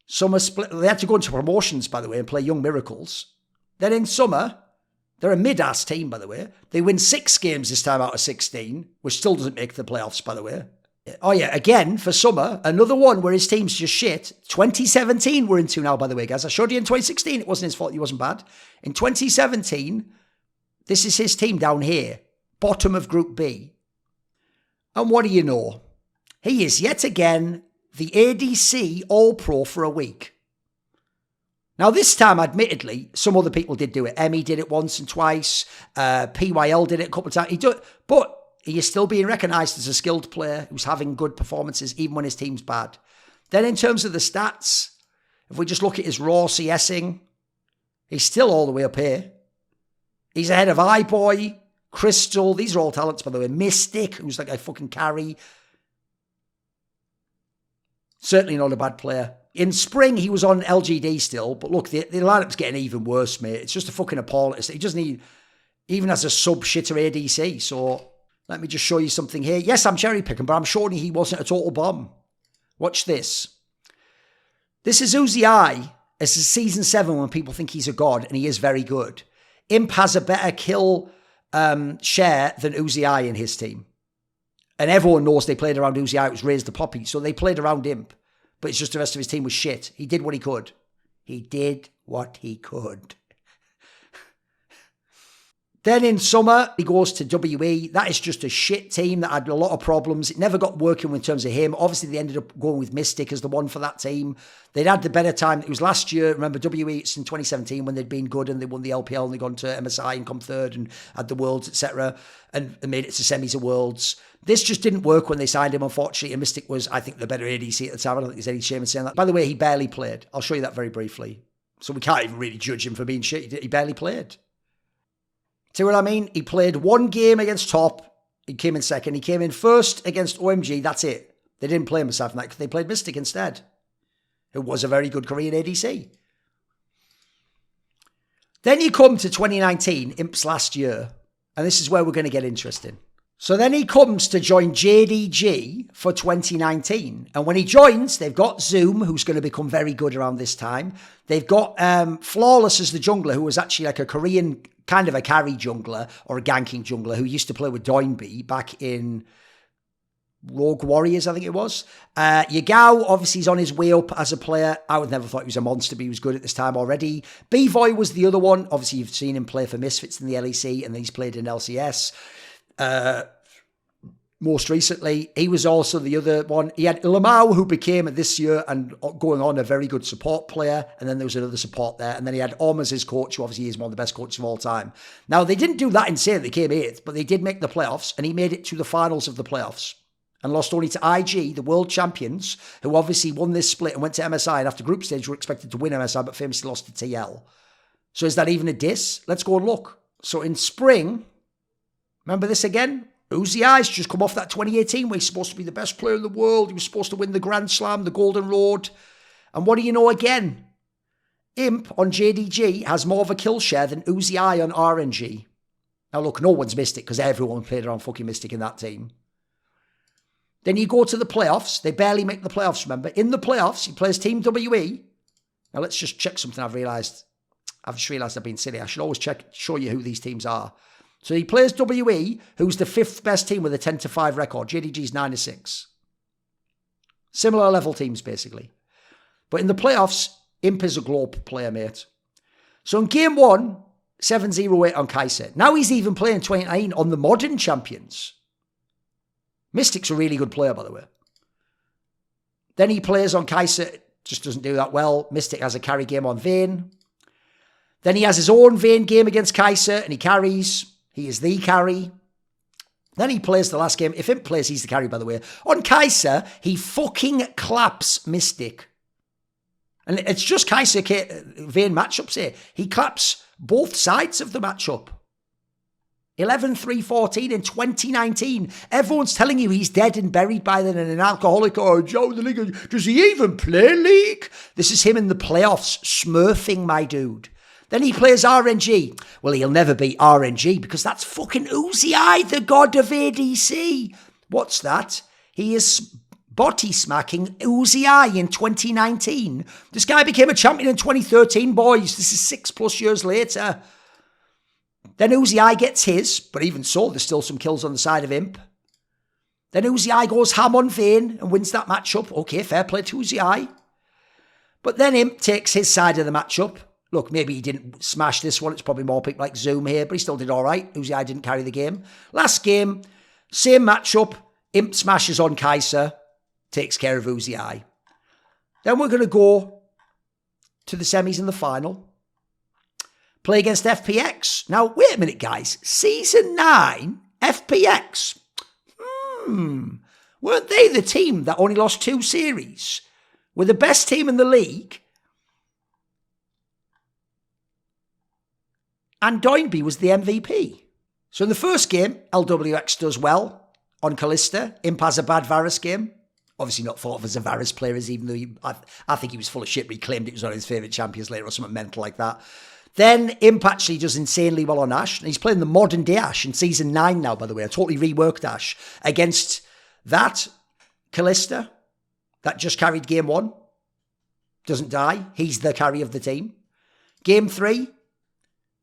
Summer split, they had to go into promotions, by the way, and play Young Miracles. Then in summer, they're a mid-ass team, by the way. They win 6 games this time out of 16, which still doesn't make the playoffs, by the way. Oh yeah, again, for summer, another one where his team's just shit. 2017 we're into now, by the way, guys. I showed you in 2016, it wasn't his fault, he wasn't bad. In 2017, this is his team down here, bottom of Group B. And what do you know? He is yet again the ADC All-Pro for a week. Now, this time, admittedly, some other people did do it. Emmy did it once and twice. PYL did it a couple of times. But he is still being recognised as a skilled player who's having good performances, even when his team's bad. Then in terms of the stats, if we just look at his raw CSing, he's still all the way up here. He's ahead of iBoy, Crystal. These are all talents, by the way. Mystic, who's like a fucking carry. Certainly not a bad player. In spring, he was on LGD still, but look, the lineup's getting even worse, mate. It's just a fucking appalling. He doesn't even has a sub-shitter ADC, so let me just show you something here. Yes, I'm cherry-picking, but I'm showing you he wasn't a total bomb. Watch this. This is Uzi I. This is Season 7 when people think he's a god, and he is very good. Imp has a better kill share than Uzi I in his team. And everyone knows they played around Uzi I. It was Raised the Poppy, so they played around Imp. But it's just the rest of his team was shit. He did what he could. He did what he could. Then in summer, he goes to WE. That is just a shit team that had a lot of problems. It never got working in terms of him. Obviously, they ended up going with Mystic as the one for that team. They'd had the better time. It was last year. Remember, WE, it's in 2017 when they'd been good and they won the LPL and they gone to MSI and come third and had the Worlds, etc. and made it to semis of Worlds. This just didn't work when they signed him, unfortunately. And Mystic was, I think, the better ADC at the time. I don't think there's any shame in saying that. By the way, he barely played. I'll show you that very briefly. So we can't even really judge him for being shit. He barely played. See what I mean? He played 1 game against top. He came in second. He came in first against OMG. That's it. They didn't play him aside from that because they played Mystic instead, who was a very good Korean ADC. Then you come to 2019, Imp's last year, and this is where we're going to get interesting. So then he comes to join JDG for 2019. And when he joins, they've got Zoom, who's going to become very good around this time. They've got Flawless as the jungler, who was actually like a Korean, kind of a carry jungler or a ganking jungler who used to play with Doinby back in Rogue Warriors, I think it was. Yagao, obviously, he's on his way up as a player. I would never thought he was a monster, but he was good at this time already. B-Voy was the other one. Obviously, you've seen him play for Misfits in the LEC, and then he's played in LCS. most recently. He was also the other one. He had Lamau, who became this year and going on a very good support player. And then there was another support there. And then he had Om as his coach, who obviously is one of the best coaches of all time. Now, they didn't do that insane. They came 8th, but they did make the playoffs. And he made it to the finals of the playoffs and lost only to IG, the world champions, who obviously won this split and went to MSI. And after group stage, were expected to win MSI, but famously lost to TL. So is that even a diss? Let's go and look. So in spring, remember this again? Uzi I's just come off that 2018 where he's supposed to be the best player in the world. He was supposed to win the Grand Slam, the Golden Road. And what do you know again? Imp on JDG has more of a kill share than Uzi I on RNG. Now look, no one's Mystic because everyone played around fucking Mystic in that team. Then you go to the playoffs. They barely make the playoffs, remember? In the playoffs, he plays Team WE. Now let's just check something I've just realised I've been silly. I should always show you who these teams are. So he plays WE, who's the 5th best team with a 10-5 record. JDG's 9-6. Similar level teams, basically. But in the playoffs, Imp is a globe player, mate. So in game 1, 7-0-8 on Kaiser. Now he's even playing 29 on the modern champions. Mystic's a really good player, by the way. Then he plays on Kaiser, just doesn't do that well. Mystic has a carry game on Vayne. Then he has his own Vayne game against Kaiser, and he carries. He is the carry. Then he plays the last game. If Imp plays, he's the carry, by the way. On Kaiser, he fucking claps Mystic. And it's just Kaiser Vayne matchups here. He claps both sides of the matchup. 11-3-14 in 2019. Everyone's telling you he's dead and buried by then and an alcoholic. Oh, Joe, the league. Does he even play league? This is him in the playoffs, smurfing my dude. Then he plays RNG. Well, he'll never beat RNG because that's fucking Uzi I, the god of ADC. What's that? He is body smacking Uzi I in 2019. This guy became a champion in 2013, boys. This is 6+ years later. Then Uzi I gets his, but even so, there's still some kills on the side of Imp. Then Uzi I goes ham on Vayne and wins that matchup. Okay, fair play to Uzi I. But then Imp takes his side of the matchup. Look, maybe he didn't smash this one. It's probably more people like Zoom here, but he still did all right. Uzi I didn't carry the game. Last game, same matchup. Imp smashes on Kaiser, takes care of Uzi I. Then we're going to go to the semis and the final. Play against FPX. Now, wait a minute, guys. Season 9, FPX. Weren't they the team that only lost 2 series? Were the best team in the league? And Doinby was the MVP. So in the first game, LWX does well on Callista. Imp has a bad Varus game. Obviously not thought of as a Varus player, even though I think he was full of shit, but he claimed it was one of his favourite champions later or something mental like that. Then Imp actually does insanely well on Ashe. And he's playing the modern day Ashe in Season 9 now, by the way. I totally reworked Ashe against that Callista that just carried Game 1. Doesn't die. He's the carry of the team. Game 3.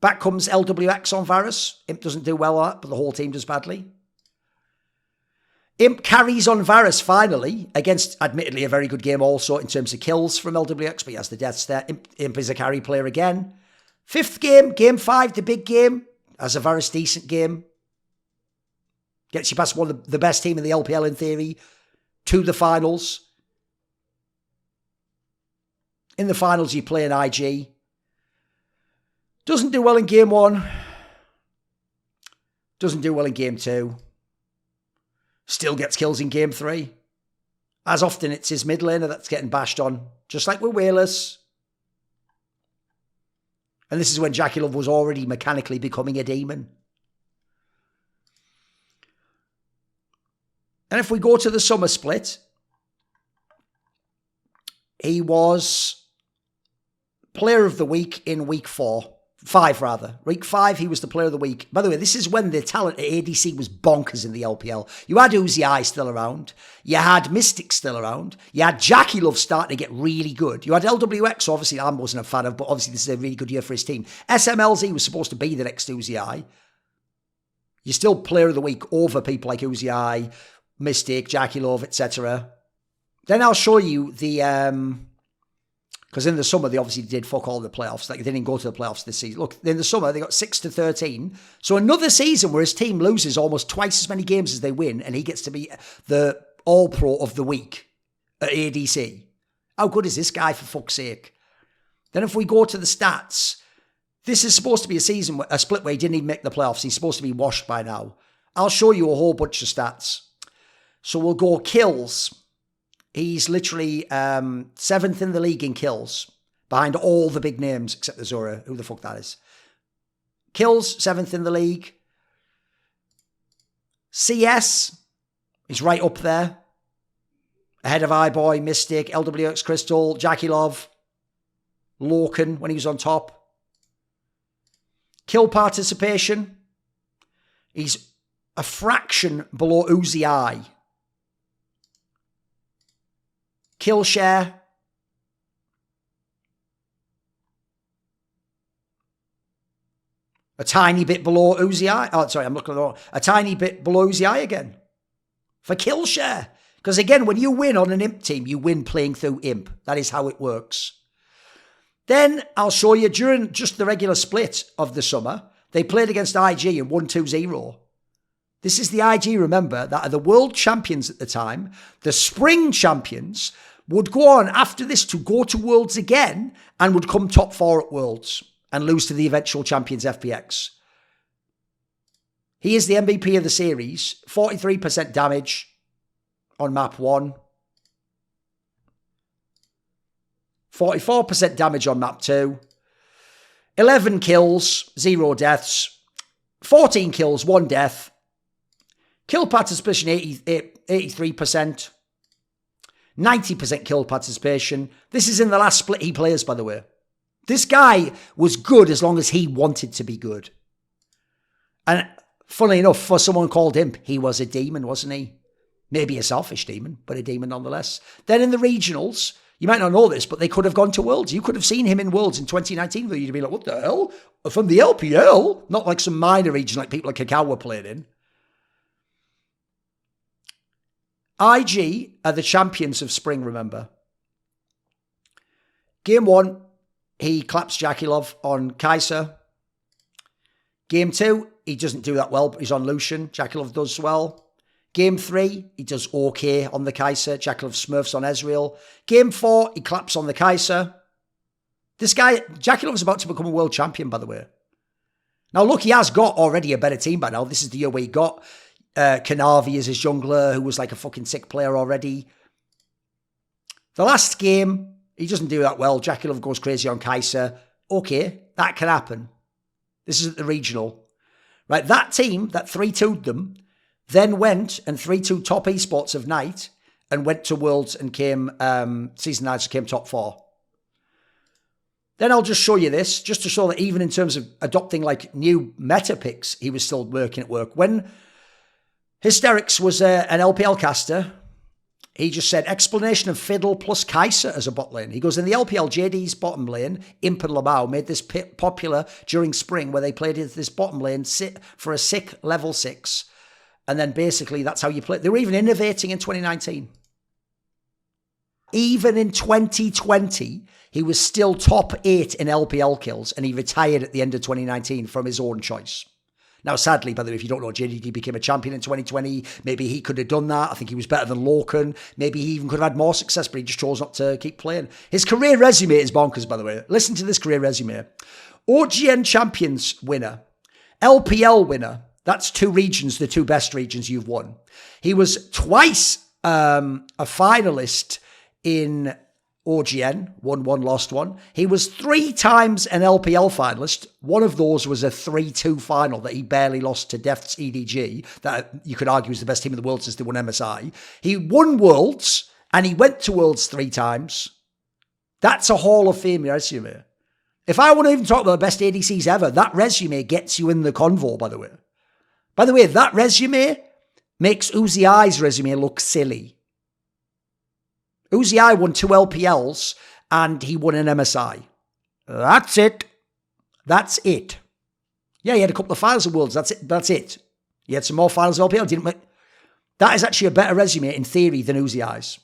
Back comes LWX on Varus. Imp doesn't do well at that, but the whole team does badly. Imp carries on Varus finally against, admittedly, a very good game also in terms of kills from LWX, but he has the deaths there. Imp is a carry player again. 5th game, Game 5, the big game. Has a Varus decent game. Gets you past one of the best team in the LPL in theory to the finals. In the finals, you play an IG. Doesn't do well in Game 1. Doesn't do well in Game 2. Still gets kills in Game 3. As often, it's his mid laner that's getting bashed on. Just like with Wayless. And this is when Jackie Love was already mechanically becoming a demon. And if we go to the summer split, he was player of the week in week 5 rather. Week 5, he was the player of the week. By the way, this is when the talent at ADC was bonkers in the LPL. You had Uzi I still around. You had Mystic still around. You had Jackie Love starting to get really good. You had LWX, obviously I wasn't a fan of, but obviously this is a really good year for his team. SMLZ was supposed to be the next Uzi I. You're still player of the week over people like Uzi I, Mystic, Jackie Love, etc. Then I'll show you the Because in the summer, they obviously did fuck all the playoffs. Like, they didn't go to the playoffs this season. Look, in the summer, they got 6-13. So another season where his team loses almost twice as many games as they win, and he gets to be the All-Pro of the week at ADC. How good is this guy, for fuck's sake? Then if we go to the stats, this is supposed to be a split where he didn't even make the playoffs. He's supposed to be washed by now. I'll show you a whole bunch of stats. So we'll go kills. He's literally 7th in the league in kills, behind all the big names except the Zora. Who the fuck that is? Kills, 7th in the league. CS, he's right up there. Ahead of iBoy, Mystic, LWX Crystal, Jackie Love, Lorcan when he was on top. Kill participation, he's a fraction below Uzi I. Kill share. A tiny bit below Uzi I. Oh, sorry, I'm looking at the wrong. A tiny bit below Uzi I again. For kill share. Because again, when you win on an imp team, you win playing through imp. That is how it works. Then I'll show you during just the regular split of the summer, they played against IG and won 2-0. This is the IG, remember, that are the world champions at the time. The spring champions would go on after this to go to Worlds again and would come top 4 at Worlds and lose to the eventual champions FPX. He is the MVP of the series. 43% damage on map 1. 44% damage on map 2. 11 kills, 0 deaths. 14 kills, 1 death. Kill participation 83%. 90% kill participation. This is in the last split he plays, by the way. This guy was good as long as he wanted to be good. And funnily enough, for someone called Imp, he was a demon, wasn't he? Maybe a selfish demon, but a demon nonetheless. Then in the regionals, you might not know this, but they could have gone to Worlds. You could have seen him in Worlds in 2019, where you'd be like, what the hell? From the LPL? Not like some minor region like people like Kakao were playing in. IG are the champions of spring, remember. Game 1, he claps Jackie Love on Kai'Sa. Game 2, he doesn't do that well, but he's on Lucian. Jackie Love does well. Game 3, he does okay on the Kai'Sa. Jackie Love smurfs on Ezreal. Game 4, he claps on the Kai'Sa. This guy, Jackie Love's about to become a world champion, by the way. Now, look, he has got already a better team by now. This is the year where he got Kanavi as his jungler, who was like a fucking sick player already. The last game, he doesn't do that well. Jackie Love goes crazy on Kai'Sa. Okay, that can happen. This is at the regional. Right, that team that 3-2'd them then went and 3-2 top esports of night and went to Worlds and came, season 9 came top 4. Then I'll just show you this, just to show that even in terms of adopting like new meta picks, he was still working at work. When Hysterics was an LPL caster, he just said, explanation of Fiddle plus Kai'Sa as a bot lane. He goes, in the LPL, JD's bottom lane, Imp and Lamau, made this popular during spring where they played this bottom lane for a sick level 6. And then basically that's how you play. They were even innovating in 2019. Even in 2020, he was still top 8 in LPL kills and he retired at the end of 2019 from his own choice. Now, sadly, by the way, if you don't know, JDD became a champion in 2020. Maybe he could have done that. I think he was better than Lorcan. Maybe he even could have had more success, but he just chose not to keep playing. His career resume is bonkers, by the way. Listen to this career resume. OGN Champions winner. LPL winner. That's 2 regions, the 2 best regions you've won. He was twice a finalist in OGN, won 1, lost 1. He was 3 times an LPL finalist. One of those was a 3-2 final that he barely lost to Death's EDG, that you could argue is the best team in the world since they won MSI. He won Worlds, and he went to Worlds 3 times. That's a Hall of Fame resume. If I want to even talk about the best ADCs ever, that resume gets you in the convo, by the way. By the way, that resume makes Uzi I's resume look silly. Uzi I won 2 LPLs and he won an MSI. That's it. That's it. Yeah, he had a couple of finals of Worlds. That's it. That's it. He had some more finals of LPL. Didn't make... That is actually a better resume in theory than Uzi I's.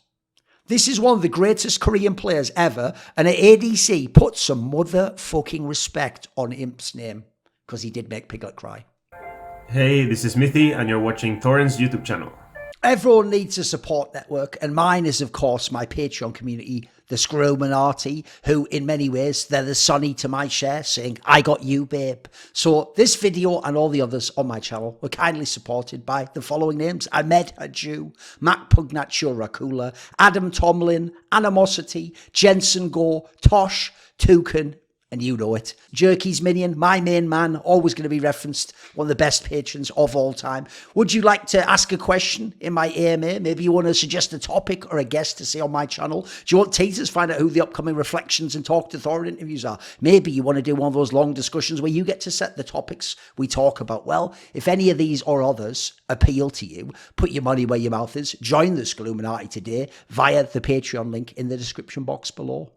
This is one of the greatest Korean players ever, and at ADC put some motherfucking respect on Imp's name, because he did make Piglet cry. Hey, this is Smithy, and you're watching Thorin's YouTube channel. Everyone needs a support network, and mine is, of course, my Patreon community, the Scrominati, who, in many ways, they're the Sonny to my Cher, saying, I got you, babe. So this video and all the others on my channel were kindly supported by the following names: Ahmed Hadjou, Pugnatio, Rajcula, Adam Tomlin, Animosity, Jensen Goh, Tosh, Tooorin, and you know it. Jerky's Minion, my main man, always going to be referenced, one of the best patrons of all time. Would you like to ask a question in my AMA? Maybe you want to suggest a topic or a guest to say on my channel? Do you want teasers? Find out who the upcoming Reflections and Talk to Thorin interviews are. Maybe you want to do one of those long discussions where you get to set the topics we talk about. Well, if any of these or others appeal to you, put your money where your mouth is. Join the Scluminati today via the Patreon link in the description box below.